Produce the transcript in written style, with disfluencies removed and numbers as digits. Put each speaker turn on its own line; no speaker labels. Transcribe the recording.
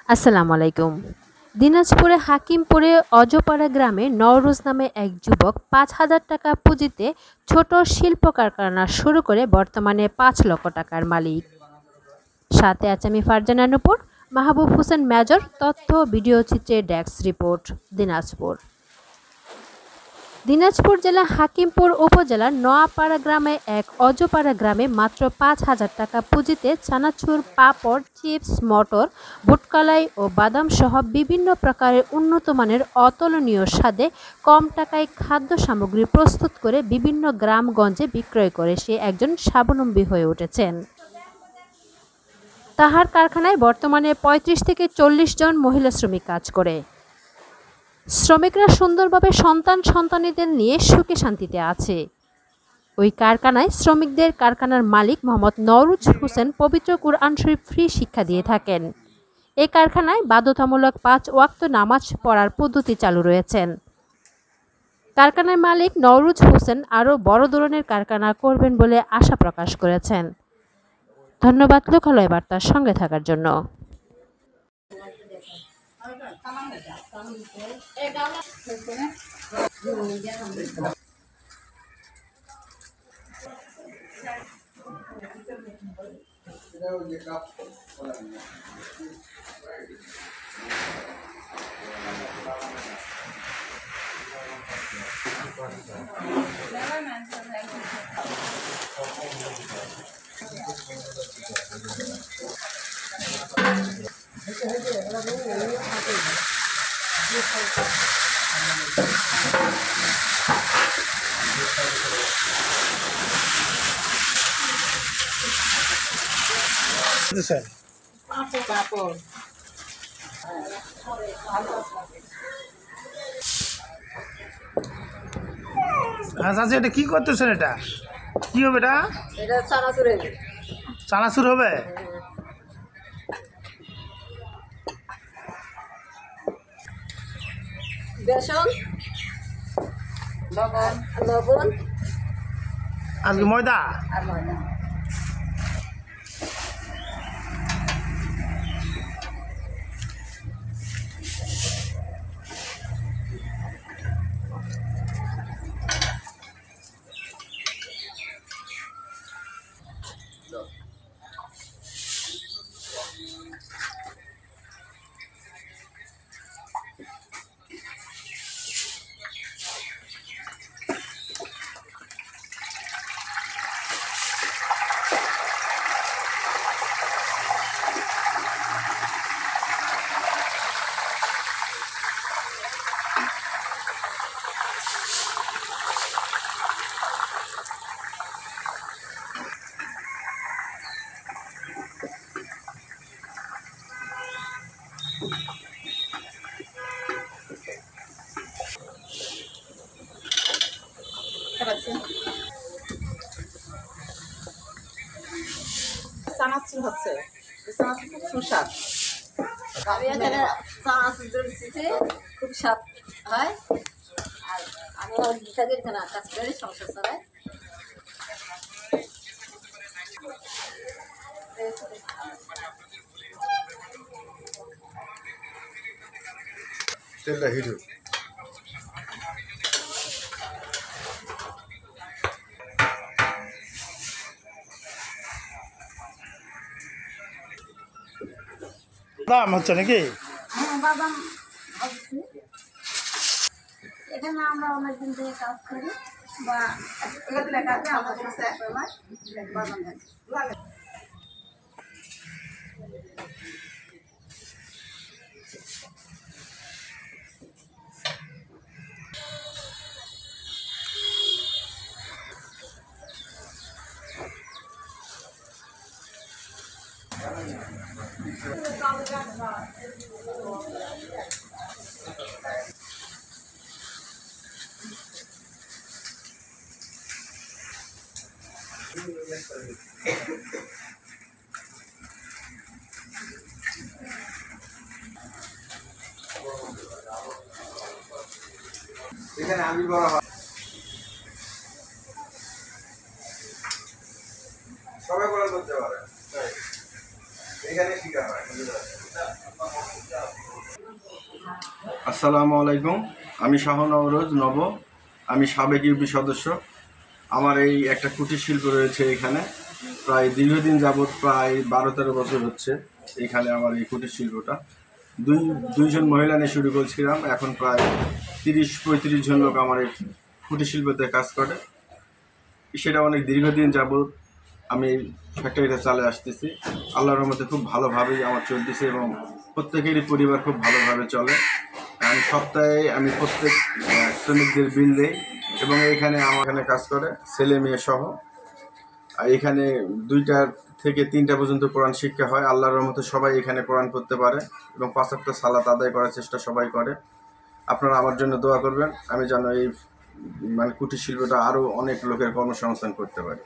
আসসালামু আলাইকুম। দিনাজপুরে হাকিমপুরে অজপাড়া গ্রামে নওরোজ নামে এক যুবক ৫,০০০ টাকা পুঁজিতে ছোট শিল্প কারখানা শুরু করে বর্তমানে ৫ লক্ষ টাকার মালিক। সাথে আছে আমি ফারজানা নূপুর, মাহবুব হোসেন মেজর, তথ্য ভিডিও চিত্রে ডেস্ক রিপোর্ট, দিনাজপুর। দিনাজপুর জেলা হাকিমপুর উপজেলার নোয়াপাড়া গ্রামে এক অজপাড়া গ্রামে মাত্র ৫,০০০ টাকা পুঁজিতে চানাচুর, পাঁপড়, চিপস, মটর, ভুটকালাই ও বাদাম সহ বিভিন্ন প্রকারের উন্নত মানের অতুলনীয় স্বাদে কম টাকায় খাদ্য সামগ্রী প্রস্তুত করে বিভিন্ন গ্রামগঞ্জে বিক্রয় করে সে একজন স্বাবলম্বী হয়ে উঠেছেন। তাহার কারখানায় বর্তমানে ৩৫ থেকে ৪০ জন মহিলা শ্রমিক কাজ করে। শ্রমিকরা সুন্দরভাবে সন্তানীদের নিয়ে সুখে শান্তিতে আছে। ওই কারখানায় শ্রমিকদের কারখানার মালিক মোহাম্মদ নওরোজ হোসেন পবিত্র কুরআন শরীফ ফ্রি শিক্ষা দিয়ে থাকেন। এই কারখানায় বাধ্যতামূলক ৫ ওয়াক্ত নামাজ পড়ার পদ্ধতি চালু রয়েছেন। কারখানার মালিক নওরোজ হোসেন আরও বড় ধরনের কারখানা করবেন বলে আশা প্রকাশ করেছেন। ধন্যবাদ লোকালয় বার্তার সঙ্গে থাকার জন্য।
চাচি এটা কি করতেছেন? এটা কি হবে? এটা চানাচুর হবে।
বেসন, লবণ
আর কি ময়দা?
আর ময়দা। চানাচুর হচ্ছে, চানাচুর খুব সুস্বাদ। আমি এখানে চানাচুর দিচ্ছি, খুব স্বাদ হয়। আর আমি আমার গীতাদের এখানে কাজ করে সংসার চালাই।
তেলটা হিট
দাম হচ্ছে নাকি?
বাদাম ভাজছি। এখানে আমরা অনেকদিন থেকে কাজ করি বা কাজে আমাদের বাদাম ভাজি।
এখানে আমি বড় হয় সবাই বলে করতে পারে, এখানে শিখা হয়। আসসালামু আলাইকুম। আমি শাহ নওরোজ নব। আমি সাবেক ইউপি সদস্য। আমার এই একটা কুটির শিল্প রয়েছে এখানে, প্রায় দীর্ঘদিন যাবৎ, প্রায় 12-13 বছর হচ্ছে এখানে আমার এই কুটির শিল্পটা। দুইজন মহিলা নিয়ে শুরু করেছিলাম, এখন প্রায় 30-35 জন লোক আমার এই কুটির শিল্পতে কাজ করে। সেটা অনেক দীর্ঘদিন যাবৎ আমি ফ্যাক্টরিটা চালিয়ে আসতেছি। আল্লাহর রহমতে খুব ভালোভাবেই আমার চলতেছে এবং প্রত্যেকেরই পরিবার খুব ভালোভাবে চলে। আমি সপ্তাহে প্রত্যেক শ্রমিকদের বিল দেই এবং এখানে আমার এখানে কাজ করে ছেলে মেয়ে সহ। আর এখানে 2টা থেকে 3টা পর্যন্ত কোরআন শিক্ষা হয়। আল্লাহর রহমতে সবাই এখানে কোরআন পড়তে পারে এবং 5 ওয়াক্ত সালাত আদায় করার চেষ্টা সবাই করে। আপনারা আমার জন্য দোয়া করবেন, আমি যেন এই কুটির শিল্পটা আরও অনেক লোকের কর্মসংস্থান করতে পারি।